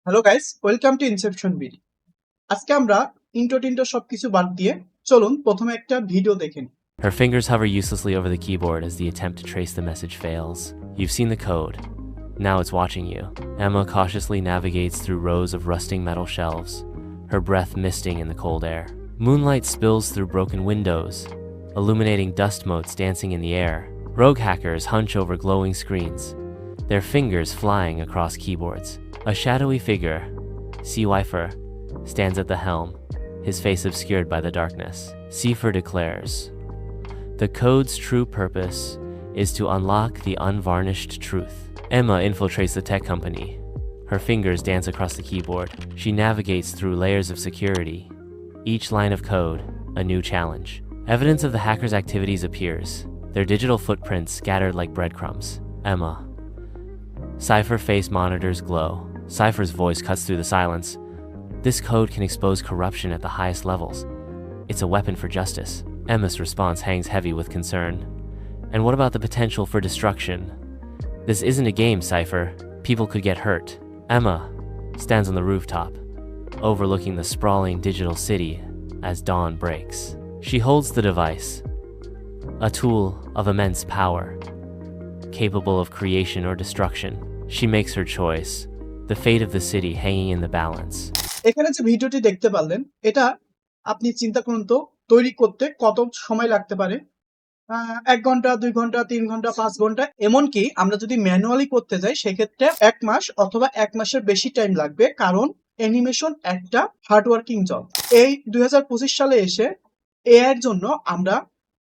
Hello guys, welcome to Inception BD. আজকে আমরা intro Tinto সবকিছু বাদ দিয়ে চলুন প্রথমে একটা ভিডিও দেখে নিই। Her fingers hover uselessly over the keyboard as the attempt to trace the message fails. You've seen the code. Now it's watching you. Emma cautiously navigates through rows of rusting metal shelves, her breath misting in the cold air. Moonlight spills through broken windows, illuminating dust motes dancing in the air. Rogue hackers hunch over glowing screens, their fingers flying across keyboards. A shadowy figure, Seawifer, stands at the helm, his face obscured by the darkness. Seifer declares, "The code's true purpose is to unlock the unvarnished truth." Emma infiltrates the tech company. Her fingers dance across the keyboard. She navigates through layers of security, each line of code a new challenge. Evidence of the hackers' activities appears, their digital footprints scattered like breadcrumbs. Emma. Cipher face monitors glow. Cipher's voice cuts through the silence. This code can expose corruption at the highest levels. It's a weapon for justice. Emma's response hangs heavy with concern. And what about the potential for destruction? This isn't a game, Cipher. People could get hurt. Emma stands on the rooftop, overlooking the sprawling digital city as dawn breaks. She holds the device, a tool of immense power, capable of creation or destruction. She makes her choice, the fate of the city hanging in the balance. এখানে যে ভিডিওটি দেখতে পারলেন, এটা আপনি চিন্তা করুন তো তৈরি করতে কত সময় লাগতে পারে। 1 ঘন্টা, 2 ঘন্টা, 3 ঘন্টা, 5 ঘন্টা, এমনকি আমরা যদি ম্যানুয়ালি করতে যাই সেক্ষেত্রে 1 মাস অথবা 1 মাসের বেশি টাইম লাগবে, কারণ অ্যানিমেশন একটা হার্ড ওয়ার্কিং জব। এই 2025 সালে এসে এআই এর জন্য আমরা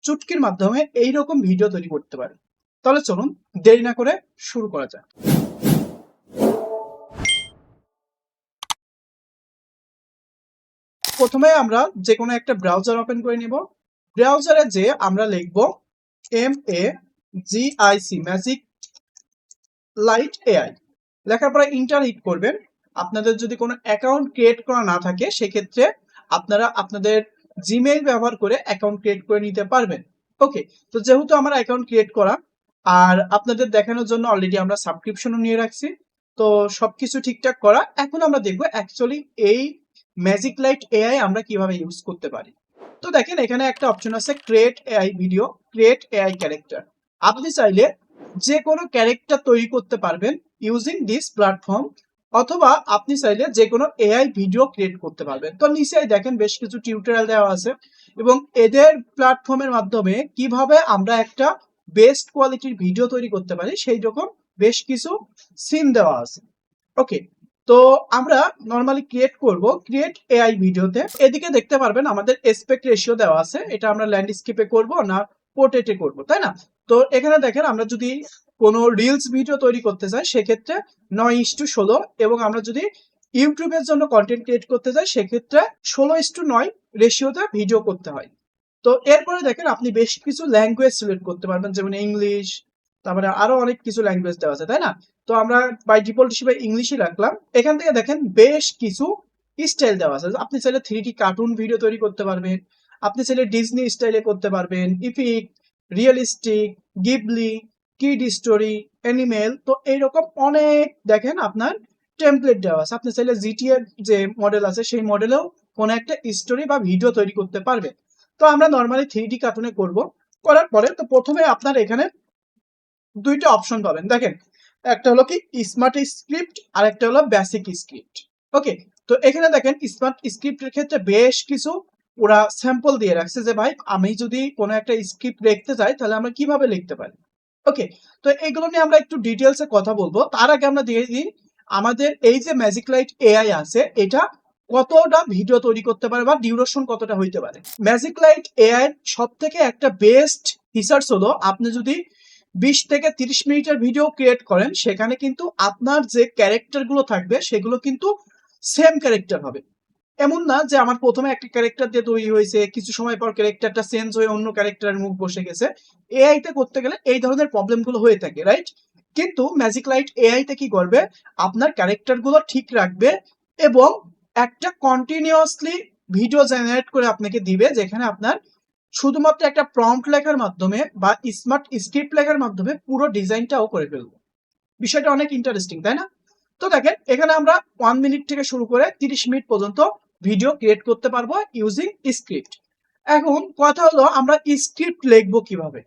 চুটকির মাধ্যমে এইরকম ভিডিও তৈরি করতে পারি। তাহলে চলুন দেরি না করে শুরু করা যাক। প্রথমে আমরা যে কোনো একটা ব্রাউজার ওপেন করে নিব। ব্রাউজারে যে আমরা লিখব MAGIC ম্যাজিক লাইট এআই। লেখার পরে ইন্টার হিট করবেন। আপনাদের যদি কোনো অ্যাকাউন্ট ক্রিয়েট করা না থাকে সেক্ষেত্রে আপনারা আপনাদের জিমেইল ব্যবহার করে অ্যাকাউন্ট ক্রিয়েট করে নিতে পারবেন। ওকে, তো যেহেতু আমার অ্যাকাউন্ট ক্রিয়েট করা আর আপনাদের দেখানোর জন্য অলরেডি আমরা সাবস্ক্রিপশনও নিয়ে রাখছি, তো সবকিছু ঠিকঠাক করা। এখন আমরা দেখবো অ্যাকচুয়ালি এই ম্যাজিক লাইট এআই আমরা কিভাবে ইউজ করতে পারি। তো দেখেন এখানে একটা অপশন আছে create AI video, create AI character. আপনি চাইলে যে কোনো ক্যারেক্টার তৈরি করতে পারবেন ইউজিং দিস প্ল্যাটফর্ম, অথবা আপনি চাইলে যে কোনো এআই ভিডিও ক্রিয়েট করতে পারবেন। তো নিচেই দেখেন বেশ কিছু টিউটোরিয়াল দেওয়া আছে এবং এদের প্ল্যাটফর্মের মাধ্যমে কিভাবে আমরা একটা বেস্ট কোয়ালিটির ভিডিও তৈরি করতে পারি সেই রকম বেশ কিছু সিন দেওয়া আছে। ওকে, তো আমরা নরমালি ক্রিয়েট করব ক্রিয়েট এআই ভিডিওতে। এদিকে দেখতে পারবেন আমাদের এসপেক্ট রেশিও দেওয়া আছে, এটা আমরা ল্যান্ডস্কেপে করব না পোর্ট্রেটে করব, তাই না? তো এখানে দেখেন আমরা যদি কোনো রিলস ভিডিও তৈরি করতে চাই সেক্ষেত্রে 9:16, এবং আমরা যদি ইউটিউবের জন্য কন্টেন্ট ক্রিয়েট করতে চাই সেক্ষেত্রে 16:9 রেশিওতে ভিডিও করতে হয়। তো এরপরে দেখেন আপনি বেশ কিছু ল্যাঙ্গুয়েজ সিলেক্ট করতে পারবেন, যেমন ইংলিশ, তারপরে আরো অনেক কিছু ল্যাঙ্গুয়েজ দেওয়া আছে, তাই না? তো আমরা বাই ডিফল্ট হিসেবে ইংলিশই রাখলাম। এখান থেকে দেখেন বেশ কিছু স্টাইল দেওয়া আছে। আপনি চাইলে 3D কার্টুন ভিডিও তৈরি করতে পারবেন, আপনি চাইলে ডিজনি স্টাইলে করতে পারবেন, epic, realistic, Ghibli, kid story, animal. তো এইরকম অনেক দেখেন আপনার টেমপ্লেট দেওয়া আছে। আপনি চাইলে জিটিএ যে মডেল আছে সেই মডেলেও কোনো একটা স্টোরি বা ভিডিও তৈরি করতে পারবে। তো আমরা নর্মালি 3D কার্টুনে করব। করার পরে তো প্রথমে আপনার এখানে দুইটা অপশন পাবেন, দেখেন একটা হলো কি স্মার্ট স্ক্রিপ্ট আর একটা হলো বেসিক স্ক্রিপ্ট। ওকে, তো এখানে দেখেন স্মার্ট স্ক্রিপ্টের ক্ষেত্রে বেশ কিছু ওরা স্যাম্পল দিয়ে রাখছে যে ভাই আমি যদি কোনো একটা স্ক্রিপ্ট লিখতে চাই তাহলে আমরা কিভাবে লিখতে পারি। ওকে, তো এগুলো নিয়ে আমরা একটু ডিটেলসে কথা বলবো। তার আগে আমরা দিয়ে দিই আমাদের এই যে ম্যাজিক লাইট এআই আছে এটা কতটা ভিডিও তৈরি করতে পারে বা ডিউরেশন কতটা হইতে পারে। ম্যাজিক লাইট এআই সব থেকে একটা বেস্ট ফিচার্স হলো আপনি যদি 20 থেকে 30 মিনিটের ভিডিও ক্রিয়েট করেন সেখানে কিন্তু আপনার যে ক্যারেক্টার গুলো থাকবে সেগুলো কিন্তু সেম ক্যারেক্টার হবে। এমন না যে আমার প্রথমে একটা ক্যারেক্টার দিয়ে তৈরি হয়েছে, কিছু সময় পর ক্যারেক্টারটা চেঞ্জ হয়ে অন্য ক্যারেক্টারের মুখ বসে গেছে। এআই তে করতে গেলে এই ধরনের প্রবলেম গুলো হয়ে থাকে, রাইট? কিন্তু ম্যাজিক লাইট এআই তে কি করবে, আপনার ক্যারেক্টার গুলো ঠিক রাখবে এবং একটা কন্টিনিউয়াসলি ভিডিও জেনারেট করে আপনাকে দিবে, যেখানে আপনার শুধুমাত্র একটা প্রম্পট লেখার মাধ্যমে বা স্মার্ট স্ক্রিপ্ট লেখার মাধ্যমে পুরো ডিজাইনটাও করে ফেলবে। বিষয়টা অনেক ইন্টারেস্টিং, তাই না? তো দেখেন এখানে আমরা 1 মিনিট থেকে শুরু করে 30 মিনিট পর্যন্ত ভিডিও ক্রিয়েট করতে পারবো ইউজিং স্ক্রিপ্ট। এখন কথা হলো আমরা স্ক্রিপ্ট লিখবো কিভাবে,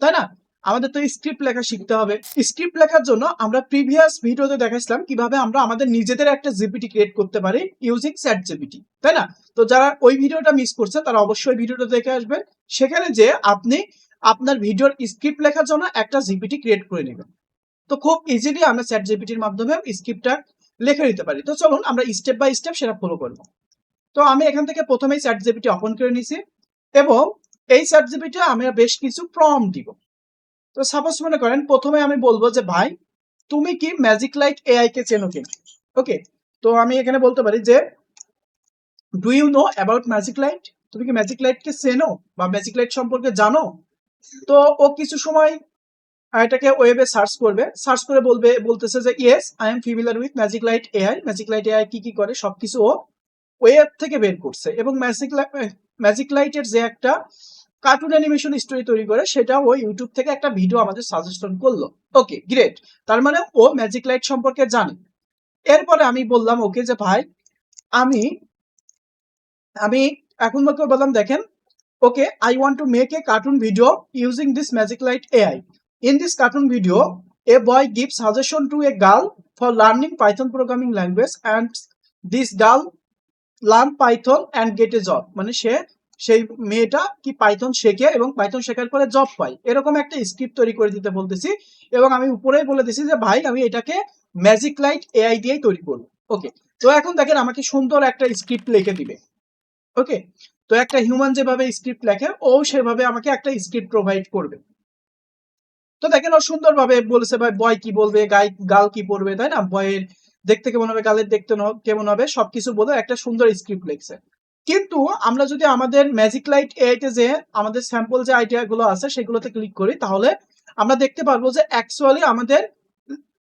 তাই না? আমাদের তো স্ক্রিপ্ট লেখা শিখতে হবে। স্ক্রিপ্ট লেখার জন্য আমরা প্রিভিয়াস ভিডিওতে দেখাইছিলাম কিভাবে আমরা আমাদের নিজেদের একটা জিপিটি ক্রিয়েট করতে পারি ইউজিং চ্যাট জিপিটি, তাই না? তো যারা ওই ভিডিওটা মিস করছে তারা অবশ্যই ভিডিওটা দেখে আসবেন। সেখানে যে আপনি আপনার ভিডিওর স্ক্রিপ্ট লেখার জন্য একটা জিপিটি ক্রিয়েট করে নেবেন। তো খুব ইজিলি আমরা চ্যাট জিপিটির মাধ্যমে স্ক্রিপ্টটা লিখে নিতে পারি। তো চলুন আমরা স্টেপ বাই স্টেপ সেটা ফলো করব। তো আমি এখান থেকে প্রথমেই চ্যাট জিপিটি ওপেন করে নিয়েছি এবং এই চ্যাট জিপিটি আমি বেশ কিছু প্রম্পট দিব। তো সাপোজ মনে করেন প্রথমে আমি বলবো যে ভাই তুমি কি ম্যাজিক লাইট এআই কে চেনো কিনা। ওকে, তো আমি এখানে বলতে পারি যে do you know about magic light, তুমি কি ম্যাজিক লাইট কে চেনো বা ম্যাজিক লাইট সম্পর্কে জানো। তো ও কিছু সময় এটাকে ওয়েবে সার্চ করবে, সার্চ করে বলতেছে যে yes I am familiar with magic light AI. Magic light AI কি কি করে সবকিছু ও ওয়েব থেকে বের করছে এবং ম্যাজিক লাইটের যে একটা কার্টুন অ্যানিমেশন স্টোরি তৈরি করে সেটা ও ইউটিউব থেকে একটা ভিডিও আমাদের সাজেশন করলো। ওকে গ্রেট, তার মানে ও ম্যাজিক লাইট সম্পর্কে জানে। এরপরে আমি বললাম ওকে যে ভাই আমি আমি এখন বললাম দেখেন okay I want to make a cartoon video using this magic light AI. In this cartoon video A boy gives suggestion to a girl for learning Python programming language and this girl learn Python and get A job, মানে সেই মেয়েটা কি Python শেখে এবং Python শেখার পরে job পায়, এরকম একটা স্ক্রিপ্ট তৈরি করে দিতে বলতেছি। এবং আমি উপরেই বলে দিছি যে ভাই আমি এটাকে ম্যাজিক লাইট এআই দিয়েই তৈরি করবো। ওকে, তো এখন দেখেন আমাকে সুন্দর একটা স্ক্রিপ্ট লিখে দিবে। ওকে, তো একটা হিউম্যান যেভাবে স্ক্রিপ্ট লেখে ও সেভাবে আমাকে একটা স্ক্রিপ্ট প্রোভাইড করবে। তো দেখেন ও সুন্দরভাবে বলেছে ভাই বয় কি বলবে, গার্ল কি পড়বে, তাই না, বয়ের দেখতে কেমন হবে, গালের দেখতে কেমন হবে, সবকিছু বলে একটা সুন্দর স্ক্রিপ্ট লিখছে। কিন্তু আমরা যদি আমাদের ম্যাজিক লাইট এআইতে যে আমাদের স্যাম্পল যে আইডিয়া গুলো আছে সেগুলোতে ক্লিক করি তাহলে আমরা দেখতে পারবো যে অ্যাকচুয়ালি আমাদের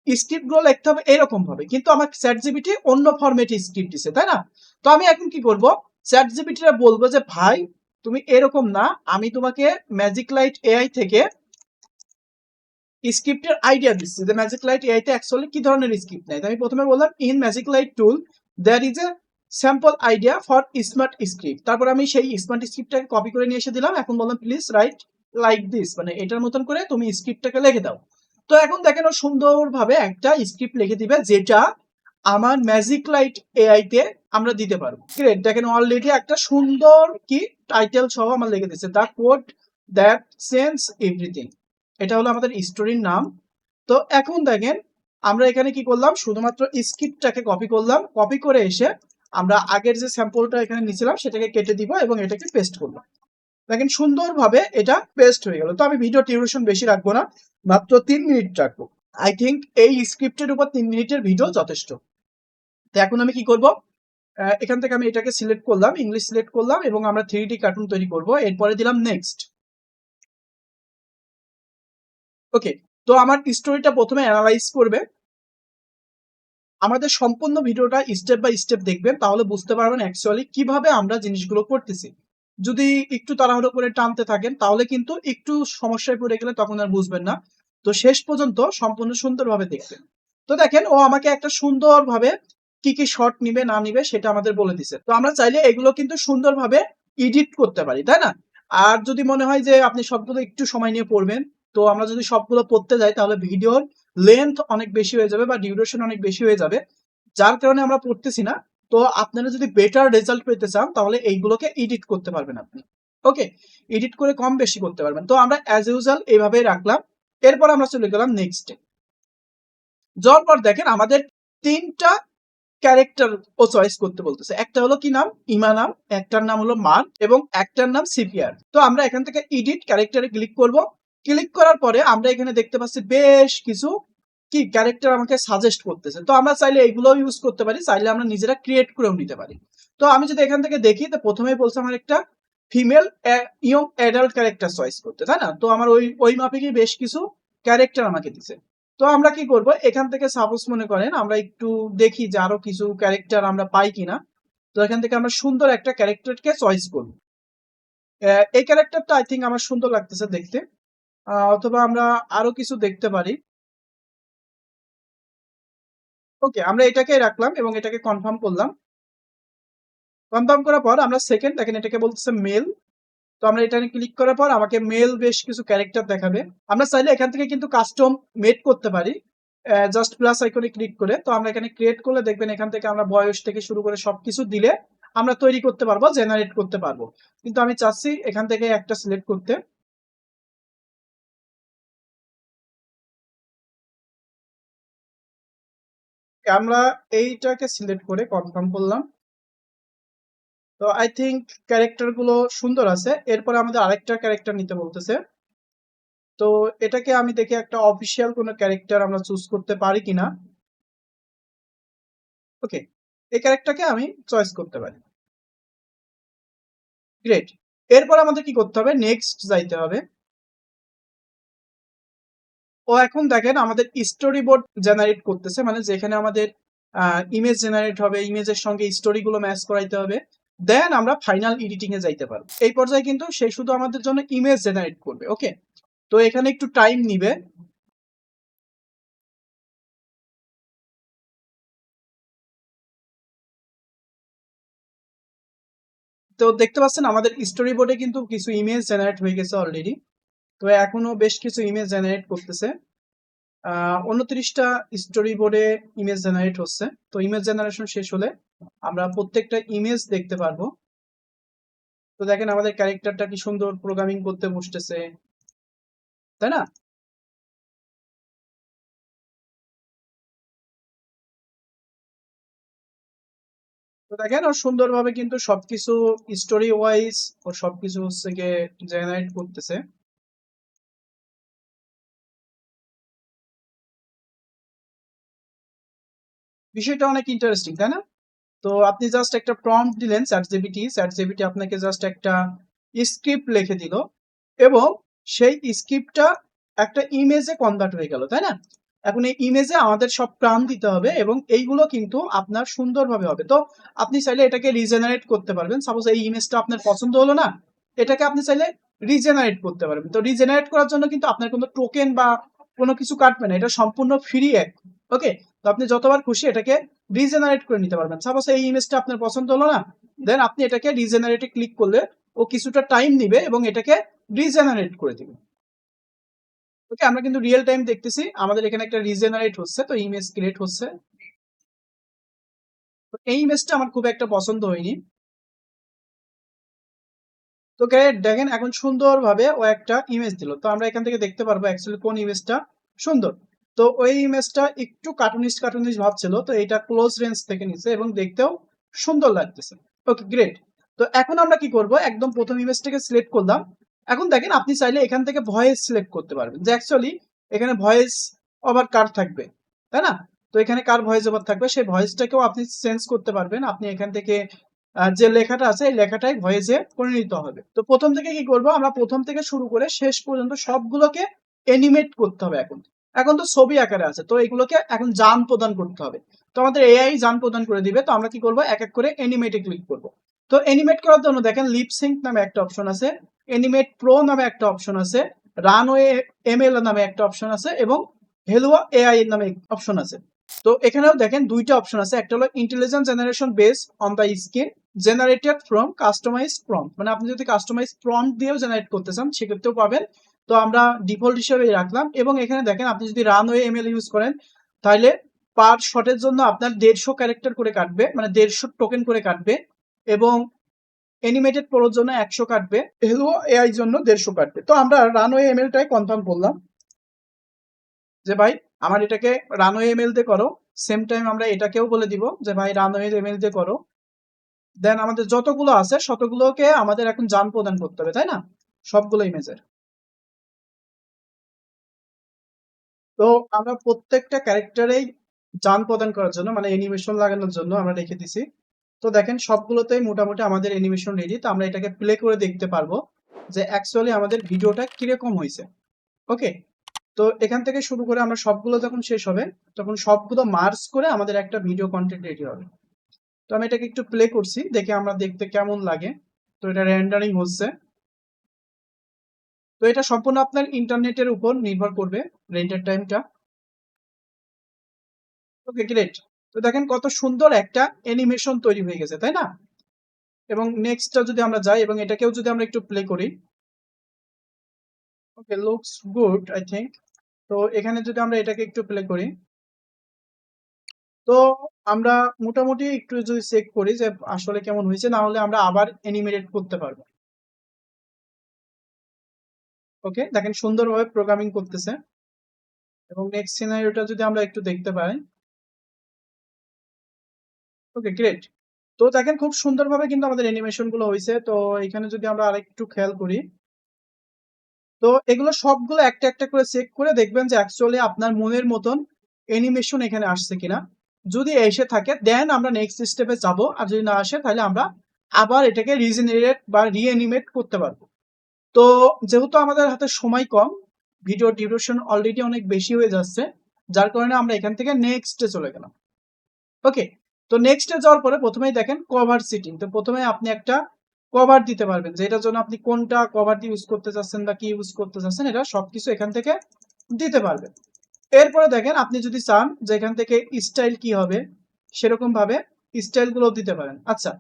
স্ক্রিপ্ট গুলো লিখতে হবে এরকম ভাবে, কিন্তু আমার চ্যাট জিপিটি অন্য ফরম্যাটে স্ক্রিপ্ট দিছে, তাই না? তো আমি এখন কি করব, চ্যাট জিপিটিটা বলবো যে ভাই তুমি এরকম না, আমি তোমাকে ম্যাজিক লাইট এআই থেকে স্ক্রিপ্টের আইডিয়া দিচ্ছি যে ম্যাজিক লাইট এআইতে অ্যাকচুয়ালি কি ধরনের স্ক্রিপ্ট নেয়। আমি প্রথমে বললাম in magic light tool there is a sample idea for smart script. তারপর আমি সেই স্মার্ট স্ক্রিপ্টটাকে কপি করে নিয়ে এসে দিলাম। এখন বললাম প্লিজ রাইট লাইক দিস, মানে এটার মতন করে তুমি স্ক্রিপ্টটাকে লিখে দাও। তো এখন দেখেন ও সুন্দরভাবে একটা স্ক্রিপ্ট লিখে দিবে যেটা আমার ম্যাজিক লাইট এআই তে আমরা দিতে পারবো। গ্রেট, দেখেন অলরেডি একটা সুন্দর কি টাইটেল সহ আমার লিখে দিচ্ছে the code that change everything. এটা হলো আমাদের স্টোরির নাম। তো এখন দেখেন আমরা এখানে কি করলাম, শুধুমাত্র স্ক্রিপ্টটাকে কপি করলাম, কপি করে এসে আমরা আগের যে স্যাম্পলটা এখানে নিয়েছিলাম সেটাকে কেটে দিব এবং এটাকে পেস্ট করলাম। দেখেন সুন্দরভাবে এটা পেস্ট হয়ে গেল। তো আমি ভিডিও ডিউরেশন বেশি রাখবো না, মাত্র 3 মিনিট রাখবো। আই থিঙ্ক এই স্ক্রিপ্টের উপর 3 মিনিটের ভিডিও যথেষ্ট। তো এখন আমি কি করব, এখান থেকে আমি এটাকে সিলেক্ট করলাম, ইংলিশ সিলেক্ট করলাম এবং আমরা 3D কার্টুন তৈরি করব। এরপরে দিলাম নেক্সট। ওকে, তো আমার স্টোরিটা প্রথমে অ্যানালাইজ করবে। আমাদের সম্পূর্ণ ভিডিওটা স্টেপ বাই স্টেপ দেখবেন তাহলে বুঝতে পারবেন অ্যাকচুয়ালি কিভাবে আমরা জিনিসগুলো করতেছি। যদি একটু তাড়াহুড়ো করে টানতে থাকেন তাহলে কিন্তু একটু সমস্যায় পড়ে গেলে তখন আর বুঝবেন না। তো শেষ পর্যন্ত সম্পূর্ণ সুন্দরভাবে দেখবেন। তো দেখেন ও আমাকে একটা সুন্দরভাবে কি কি শট নিবে না নিবে সেটা আমাদের বলে দিছে। তো আমরা চাইলে এগুলো কিন্তু সুন্দরভাবে এডিট করতে পারি, তাই না? আর যদি মনে হয় যে আপনি সবগুলো একটু সময় নিয়ে পড়বেন, তো আমরা যদি সবগুলো পড়তে যাই তাহলে ভিডিওর লেন্থ অনেক বেশি হয়ে যাবে বা ডিউরেশন অনেক বেশি হয়ে যাবে, যার কারণে আমরা পড়তেছি না। তো আপনারা যদি বেটার রেজাল্ট পেতে চান তাহলে এইগুলোকে এডিট করতে পারবেন আপনি। ওকে, এডিট করে কম বেশি করতে পারবেন। তো আমরা অ্যাজ ইউজুয়াল এইভাবেই রাখলাম। এরপর আমরা চলে গেলাম নেক্সটে। যাওয়ার পর দেখেন আমাদের 3টা ক্যারেক্টার ও চয়েস করতে বলতেছে। একটা হলো কি নাম, ইমা নাম, একটার নাম হলো মার্ক এবং একটার নাম সিপিআর। তো আমরা এখান থেকে এডিট ক্যারেক্টারে ক্লিক করব। ক্লিক করার পরে আমরা এখানে দেখতে পাচ্ছি বেশ কিছু কি ক্যারেক্টার আমাকে সাজেস্ট করতেছে। তো আমরা চাইলে এগুলো ইউজ করতে পারি, চাইলে আমরা নিজেরা ক্রিয়েট করেও নিতে পারি। তো আমি যদি এখান থেকে দেখি তো প্রথমেই বলছে আমার একটা female young adult character choice করতে, তাই না? তো আমার ওই মাফিকই বেশ কিছু ক্যারেক্টার আমাকে দিছে। তো আমরা কি করব, এখান থেকে সাপোজ মনে করেন আমরা একটু দেখি যে আরো কিছু ক্যারেক্টার আমরা পাই কিনা। তো এখান থেকে আমরা সুন্দর একটা ক্যারেক্টারকে চয়েস করব। এই ক্যারেক্টারটা আই থিঙ্ক আমার সুন্দর লাগতেছে দেখতে। অথবা আমরা আরো কিছু দেখতে পারি। ওকে, আমরা এটাকে রাখলাম এবং এটাকে কনফার্ম করলাম। কনফার্ম করার পর আমরা সেকেন্ড দেখেন এটাকে বলতেছে মেল। তো আমরা এটা ক্লিক করার পর আমাকে মেল বেশ কিছু ক্যারেক্টার দেখাবে। আমরা চাইলে এখান থেকে কিন্তু কাস্টম মেড করতে পারি জাস্ট প্লাস আইকনে ক্লিক করে। তো আমরা এখানে ক্রিয়েট করলে দেখবেন এখান থেকে আমরা বয়স থেকে শুরু করে সবকিছু দিলে আমরা তৈরি করতে পারবো, জেনারেট করতে পারবো। কিন্তু আমি চাচ্ছি এখান থেকে একটা সিলেক্ট করতে। আমরা এইটাকে সিলেক্ট করে কনফার্ম করলাম। তো আই থিঙ্ক ক্যারেক্টার গুলো সুন্দর আছে। এরপরে আমাদের আরেকটা ক্যারেক্টার নিতে বলতেছে। তো এটাকে আমি দেখি একটা অফিসিয়াল কোনো ক্যারেক্টার আমরা চুজ করতে পারি কিনা। ওকে, এই ক্যারেক্টারকে আমি চয়েস করতে পারি। গ্রেট। এরপর আমাদের কি করতে হবে, নেক্সট যাইতে হবে। ও এখন দেখেন আমাদের স্টোরি বোর্ড জেনারেট করতেছে, মানে যেখানে আমাদের ইমেজ জেনারেট হবে, ইমেজের সঙ্গে স্টোরি গুলো ম্যাচ করাইতে হবে। দেন আমরা ফাইনাল এডিটিং এ যাইতে পারবো। এই পর্যায়ে কিন্তু সে শুধু আমাদের জন্য ইমেজ জেনারেট করবে। ওকে, তো এখানে একটু টাইম নিবে। তো দেখতে পাচ্ছেন আমাদের স্টোরি বোর্ডে কিন্তু কিছু ইমেজ জেনারেট হয়ে গেছে অলরেডি। তো এখনো বেশ কিছু ইমেজ জেনারেট করতেছে। 29টা স্টোরি বোর্ডে ইমেজ জেনারেট হচ্ছে। তো ইমেজ জেনারেশন শেষ হলে আমরা প্রত্যেকটা ইমেজ দেখতে পারবো। তো দেখেন আমাদের ক্যারেক্টারটা কি সুন্দর প্রোগ্রামিং করতে বসতেছে, তাই না? তো দেখেন ও সুন্দরভাবে কিন্তু সবকিছু স্টোরি ওয়াইজ ও সবকিছু হচ্ছে গিয়ে জেনারেট করতেছে। বিষয়টা অনেক ইন্টারেস্টিং, তাই না? তো আপনি জাস্ট একটা প্রম্পট দিলেন চ্যাট জিপিটি আপনাকে জাস্ট একটা স্ক্রিপ্ট লিখে দিল এবং সেই স্ক্রিপ্টটা একটা ইমেজে কনভার্ট হয়ে গেল, তাই না? এখন এই ইমেজে আমাদের সব প্রাণ দিতে হবে এবং এইগুলো কিন্তু আপনার সুন্দরভাবে হবে। তো আপনি চাইলে এটাকে রিজেনারেট করতে পারবেন। সাপোজ এই ইমেজটা আপনার পছন্দ হলো না, এটাকে আপনি চাইলে রিজেনারেট করতে পারবেন। তো রিজেনারেট করার জন্য কিন্তু আপনার কোনো টোকেন বা কোনো কিছু কাটবে না, এটা সম্পূর্ণ ফ্রি এক। ওকে, তো আপনি যতবার খুশি এটাকে রিজেনারেট করে নিতে পারবেন। সাপোজ এই ইমেজটা আপনার পছন্দ হলো না, দেন আপনি এটাকে রিজেনারেটে ক্লিক করলে ও কিছুটা টাইম নিবে এবং এটাকে রিজেনারেট করে দিবে। ওকে, আমরা কিন্তু রিয়েল টাইম দেখতেছি আমাদের এখানে একটা রিজেনারেট হচ্ছে, তো ইমেজ ক্রিয়েট হচ্ছে। তো এই ইমেজটা আমার খুব একটা পছন্দ হয়নি। তো দেখেন এখন সুন্দরভাবে ও একটা ইমেজ দিল। তো আমরা এখান থেকে দেখতে পারবো অ্যাকচুয়ালি কোন ইমেজটা সুন্দর। তো ওই ইমেজটা একটু কার্টুনিস্ট কার্টুনিস্ট ভাব ছিল, তো এটা ক্লোজ রেঞ্জ থেকে নিছে এবং দেখতেও সুন্দর লাগতেছে। ওকে, গ্রেট। তো এখন আমরা কি করব, একদম প্রথম ইমেজটাকে সিলেক্ট করলাম। এখন দেখেন আপনি চাইলে এখান থেকে ভয়েস সিলেক্ট করতে পারবেন, যে অ্যাকচুয়ালি এখানে ভয়েস ওভার কার থাকবে, তাই না? তো এখানে কার ভয়েস ওভার থাকবে সেই ভয়েসটাকেও আপনি চেঞ্জ করতে পারবেন। আপনি এখান থেকে যে লেখাটা আছে এই লেখাটাই ভয়েসে পরিণত হবে। তো প্রথম থেকে কি করব, আমরা প্রথম থেকে শুরু করে শেষ পর্যন্ত সবগুলোকে এনিমেট করতে হবে। এখন এখন তো ছবি আকারে আছে, তো এগুলোকে এখন জান প্রদান করতে হবে। তো আমাদের এআই জান প্রদান করে দিবে। তো আমরা কি করব, এক এক করে এনিমেটে ক্লিক করব। তো এনিমেট করার জন্য দেখেন লিপসিঙ্ক নামে একটা অপশন আছে, এনিমেট প্রো নামে একটা অপশন আছে, রানওয়ে এমএল নামে একটা অপশন আছে এবং হেলুয়া এআই নামে অপশন আছে। তো এখানেও দেখেন দুইটা অপশন আছে, একটা হলো intelligent generation base on the screen generated from customize prompt, মানে আপনি যদি কাস্টমাইজ প্রম্পট দিয়েও জেনারেট করতে চান সেক্ষেত্রেও পাবেন। তো আমরা ডিফল্ট হিসেবে রাখলাম এবং এখানে দেখেন আপনি যদি রানওয়ে এমএল ইউজ করেন তাহলে পার শটের জন্য আপনার 150 ক্যারেক্টার করে কাটবে, মানে 150 টোকেন করে কাটবে এবং অ্যানিমেটেড প্রোর জন্য 100 কাটবে, হেলো এআই জন্য 150 কাটবে। তো আমরা রানওয়ে এমএলটাই কনফার্ম করলাম যে ভাই আমার এটাকে রানওয়ে এমএল দিয়ে করো। সেম টাইম আমরা এটাকেও বলে দিব যে ভাই রানওয়ে এমএল দিয়ে করো। দেন আমাদের যতগুলো আছে ততগুলোকে আমাদের এখন জান প্রদান করতে হবে, তাই না? সবগুলো ইমেজের। তো আমরা প্রত্যেকটা ক্যারেক্টারেই জান প্রদান করার জন্য মানে অ্যানিমেশন লাগানোর জন্য আমরা রেখে দিছি। তো দেখেন সবগুলোতেই মোটামুটি আমাদের অ্যানিমেশন রেডি। তো আমরা এটাকে প্লে করে দেখতে পারবো যে অ্যাকচুয়ালি আমাদের ভিডিওটা কিরকম হয়েছে। ওকে, তো এখান থেকে শুরু করে আমরা সবগুলো যখন শেষ হবে তখন সবগুলো মার্জ করে আমাদের একটা ভিডিও কন্টেন্ট রেডি হবে। তো আমি এটাকে একটু প্লে করছি, দেখে আমরা দেখতে কেমন লাগে। তো এটা রেন্ডারিং হচ্ছে। তো এটা সম্পূর্ণ আপনার ইন্টারনেটের উপর নির্ভর করবে রেন্ডার টাইমটা। ওকে, গ্রেট। তো দেখেন কত সুন্দর একটা অ্যানিমেশন তৈরি হয়ে গেছে, তাই না? এবং নেক্সটটা যদি আমরা যাই এবং এটাকেও যদি আমরা একটু প্লে করি, ওকে, লুকস গুড আই থিংক। তো এখানে যদি আমরা এটাকে একটু প্লে করি, তো আমরা মোটামুটি একটু যদি চেক করি যে আসলে কেমন হয়েছে, না হলে আমরা আবার অ্যানিমেট করতে পারবো। ওকে, দেখেন সুন্দরভাবে প্রোগ্রামিং করতেছে। এবং নেক্সট সিনারিওটা যদি আমরা একটু দেখতে পাই, ওকে গ্রেট। তো দেখেন খুব সুন্দরভাবে কিন্তু আমাদের অ্যানিমেশন গুলো হয়েছে। তো এখানে যদি আমরা আরেকটু খেয়াল করি, তো এগুলো সবগুলো একটা একটা করে চেক করে দেখবেন যে অ্যাকচুয়ালি আপনার মনের মতন অ্যানিমেশন এখানে আসছে কিনা। যদি এসে থাকে দেন আমরা নেক্সট স্টেপে যাব, আর যদি না আসে তাহলে আমরা আবার এটাকে রিজেনারেট বা রিঅ্যানিমেট করতে পারবো। তো যেহেতু আমাদের হাতে সময় কম, ভিডিও ডিউরেশন অলরেডি অনেক বেশি হয়ে যাচ্ছে, যার কারণে আমরা এখান থেকে নেক্সটে চলে গেলাম। ওকে, তো নেক্সটে যাওয়ার পরে প্রথমেই দেখেন কভার সিটিং। তো প্রথমে আপনি একটা কভার দিতে পারবেন, যে এটার জন্য আপনি কোনটা কভার দিয়ে ইউজ করতে চাচ্ছেন বা কি ইউজ করতে চাচ্ছেন, এটা সবকিছু এখান থেকে দিতে পারবেন। এরপরে দেখেন আপনি যদি চান যে এখান থেকে স্টাইল কি হবে, সেরকম ভাবে স্টাইল গুলো দিতে পারেন। আচ্ছা,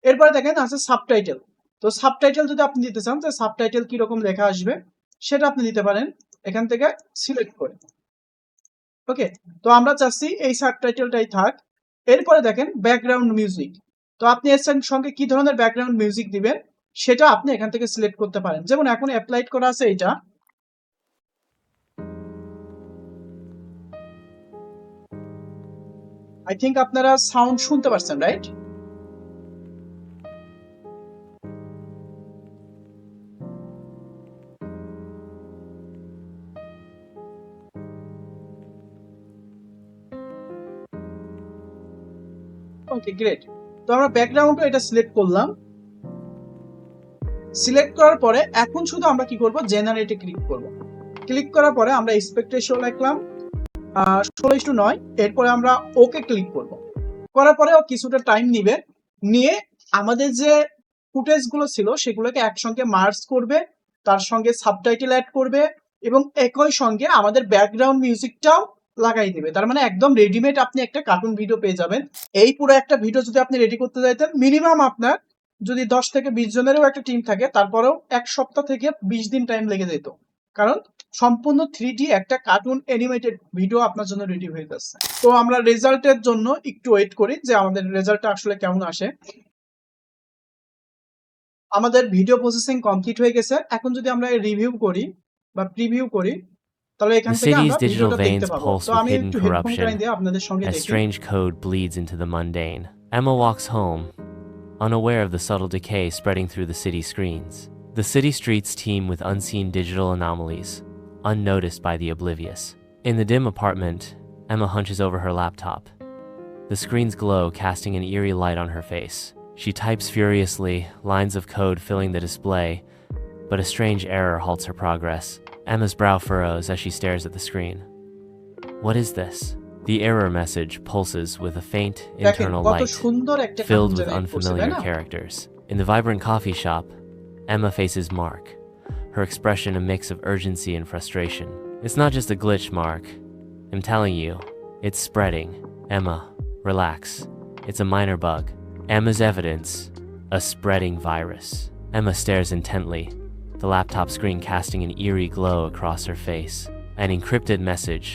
এরপরে দেখেন আছে সাবটাইটেল। তো সাবটাইটেল যদি আপনি দিতে চান যে সাবটাইটেল কি রকম লেখা আসবে, সেটা আপনি দিতে পারেন এখান থেকে সিলেক্ট করে। ওকে, তো আমরা চাচ্ছি এই সাবটাইটেলটাই থাক। এরপরে দেখেন ব্যাকগ্রাউন্ড মিউজিক। তো আপনি এর সঙ্গে কি ধরনের ব্যাকগ্রাউন্ড মিউজিক দিবেন সেটা আপনি এখান থেকে সিলেক্ট করতে পারেন। যেমন এখন অ্যাপ্লাইড করা আছে এটা, আই থিঙ্ক আপনারা সাউন্ড শুনতে পারছেন, রাইট? Okay great. তো আমরা ব্যাকগ্রাউন্ডও এটা সিলেক্ট করলাম। সিলেক্ট করার পরে এখন শুধু আমরা কি করব, জেনারেটে ক্লিক করব। ক্লিক করার পরে আমরা এসপেক্ট রেশিও লিখলাম 16:9। এরপরে আমরা ওকে ক্লিক করব। করার পরে ও কিছুটা টাইম নিবে, নিয়ে আমাদের যে ফুটেজ গুলো ছিল সেগুলোকে একসঙ্গে মার্জ করবে, তার সঙ্গে সাবটাইটেল অ্যাড করবে এবং একই সঙ্গে আমাদের ব্যাকগ্রাউন্ড মিউজিকটাও লাগাই দিবে। তার মানে একদম রেডিমেড আপনি একটা কার্টুন ভিডিও পেয়ে যাবেন। এই পুরো একটা ভিডিও যদি আপনি রেডি করতে যাইতেন, মিনিমাম আপনার যদি 10 থেকে 20 জনেরও একটা টিম থাকে, তারপরেও 1 সপ্তাহ থেকে 20 দিন টাইম লেগে যেত। কারণ সম্পূর্ণ 3D একটা কার্টুন অ্যানিমেটেড ভিডিও আপনার জন্য রেডি হয়ে যাচ্ছে। তো আমরা রেজাল্টের জন্য একটু ওয়েট করি যে আমাদের রেজাল্টটা আসলে কেমন আসে। আমাদের ভিডিও প্রসেসিং কমপ্লিট হয়ে গেছে। এখন যদি আমরা রিভিউ করি বা প্রিভিউ করি, তাহলে The এখান থেকে city's আমরা digital ভিডিওটা দেখতে veins পাবো। pulse তো with আমি hidden একটু হেডফোন corruption টাইম দিয়ে আপনাদের সঙ্গে as দেখি। strange code bleeds into the mundane. Emma walks home, unaware of the subtle decay spreading through the city screens. The city streets teem with unseen digital anomalies, unnoticed by the oblivious. In the dim apartment, Emma hunches over her laptop. The screens glow, casting an eerie light on her face. She types furiously, lines of code filling the display, but a strange error halts her progress. Emma's brow furrows as she stares at the screen. What is this? The error message pulses with a faint দেখেন internal কত light, সুন্দর একটা cartoon filled with generate করছে, তাই unfamiliar না? characters. In the vibrant coffee shop, Emma faces Mark, her expression a mix of urgency and frustration. It's not just a glitch, Mark. I'm telling you, it's spreading. Emma, relax. It's a minor bug. Emma's evidence, a spreading virus. Emma stares intently, the laptop screen casting an eerie glow across her face. An encrypted message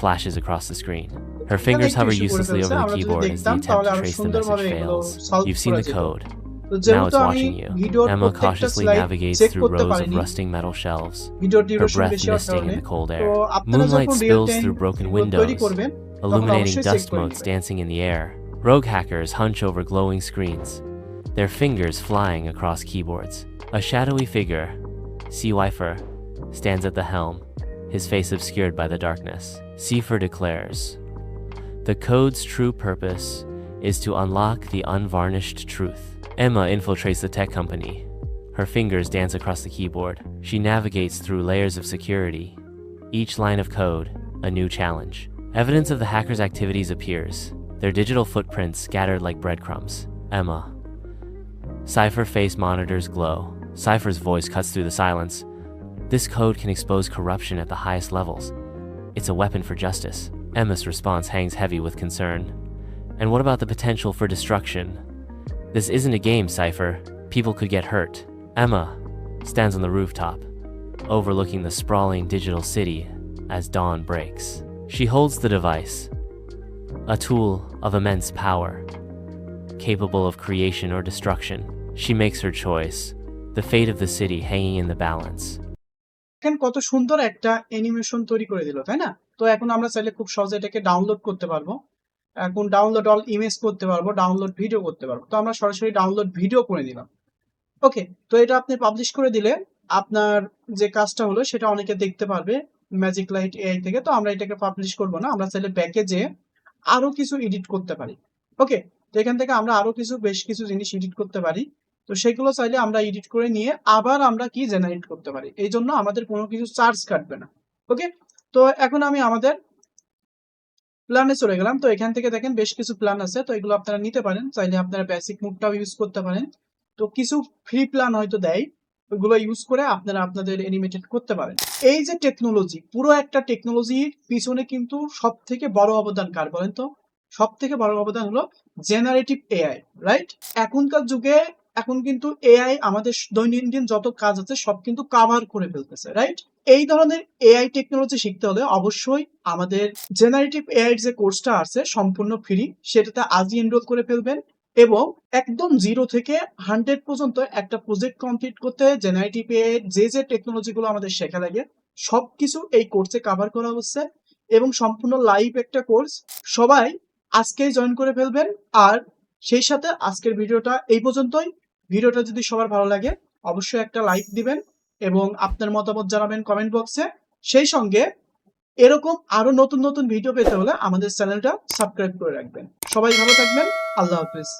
flashes across the screen. Her fingers hover uselessly over the keyboard as the attempt to trace the message fails. You've seen the code. তো Now যেহেতু it's আমি watching you. ভিডিওর Emma প্রত্যেকটা cautiously slide navigates check through করতে rows of পারিনি, rusting metal shelves, ভিডিওর her duration breath বেশি হওয়ার misting কারণে। in the cold তো air. আপনারা Moonlight যখন real spills time through broken তৈরি windows, করবেন তখন illuminating অবশ্যই চেক dust করে motes নেবেন। dancing in the air. Rogue hackers hunch over glowing screens, their fingers flying across keyboards. A shadowy figure, Seawifer, stands at the helm, his face obscured by the darkness. Seifer declares, "The code's true purpose is to unlock the unvarnished truth." Emma infiltrates the tech company. Her fingers dance across the keyboard. She navigates through layers of security, each line of code a new challenge. Evidence of the hackers' activities appears, their digital footprints scattered like breadcrumbs. Emma. Cypher face monitors glow. Cypher's voice cuts through the silence. This code can expose corruption at the highest levels. It's a weapon for justice. Emma's response hangs heavy with concern. And what about the potential for destruction? This isn't a game, Cypher. People could get hurt. Emma stands on the rooftop, overlooking the sprawling digital city as dawn breaks. She holds the device, a tool of immense power, capable of creation or destruction. She makes her choice, the fate of the city hanging in the balance. দেখেন কত সুন্দর একটা animation তৈরি করে দিল, তাই না? তো এখন আমরা চাইলে খুব সহজে এটাকে ডাউনলোড করতে পারবো। এখন ডাউনলোড অল ইমেজ করতে পারবো, ডাউনলোড ভিডিও করতে পারবো। তো আমরা সরাসরি ডাউনলোড ভিডিও করে দিলাম। ওকে, তো এটা আপনি পাবলিশ করে দিলে আপনার যে কাজটা হলো সেটা অনেকে দেখতে পারবে ম্যাজিক লাইট এআই থেকে। তো আমরা এটাকে পাবলিশ করব না, আমরা চাইলে ব্যাকে যেয়ে আরো কিছু এডিট করতে পারি। ওকে, তো এখান থেকে আমরা আরো বেশ কিছু জিনিস এডিট করতে পারি। তো সেগুলো চাইলে আমরা এডিট করে নিয়ে আবার আমরা কি জেনারেট করতে পারি। এই জন্য আমাদের কোনো কিছু চার্জ কাটবে না। ওকে, তো এখন আমি আমাদের প্ল্যানে চলে গেলাম। তো এখান থেকে দেখেন বেশ কিছু প্ল্যান আছে, তো এগুলো আপনারা নিতে পারেন। চাইলে আপনারা বেসিক মোডটাও ইউজ করতে পারেন। তো কিছু ফ্রি প্ল্যান হয়তো দেয়, ওগুলো ইউজ করে আপনারা আপনাদের অ্যানিমেটেড করতে পারেন। এই যে টেকনোলজি, পুরো একটা টেকনোলজির পিছনে কিন্তু সব থেকে বড় অবদান কার বলেন তো? সব থেকে বড় অবদান হলো জেনারেটিভ এআই, রাইট? এখনকার যুগে এখন কিন্তু এআই আমাদের দৈনন্দিন যত কাজ আছে সব কিন্তু কাভার করে ফেলতেছে, রাইট? এই ধরনের এআই টেকনোলজি শিখতে হলে অবশ্যই আমাদের জেনারেটিভ এআই যে কোর্সটা আছে সম্পূর্ণ ফ্রি, সেটাতে আজই এনরোল করে ফেলবেন এবং একদম 0 থেকে 100 পর্যন্ত একটা প্রজেক্ট কমপ্লিট করতে জেনারেটিভ এআই যে টেকনোলজি গুলো আমাদের শেখা লাগে সবকিছু এই কোর্সে কভার করা হচ্ছে এবং সম্পূর্ণ লাইভ একটা কোর্স। সবাই আজকেই জয়েন করে ফেলবেন। আর সেই সাথে আজকের ভিডিওটা এই পর্যন্তই। ভিডিওটা যদি সবার ভালো লাগে অবশ্যই একটা লাইক দিবেন এবং আপনার মতামত জানাবেন কমেন্ট বক্সে। সেই সঙ্গে এরকম আরো নতুন নতুন ভিডিও পেতে হলে আমাদের চ্যানেলটা সাবস্ক্রাইব করে রাখবেন। সবাই ভালো থাকবেন। আল্লাহ হাফেজ।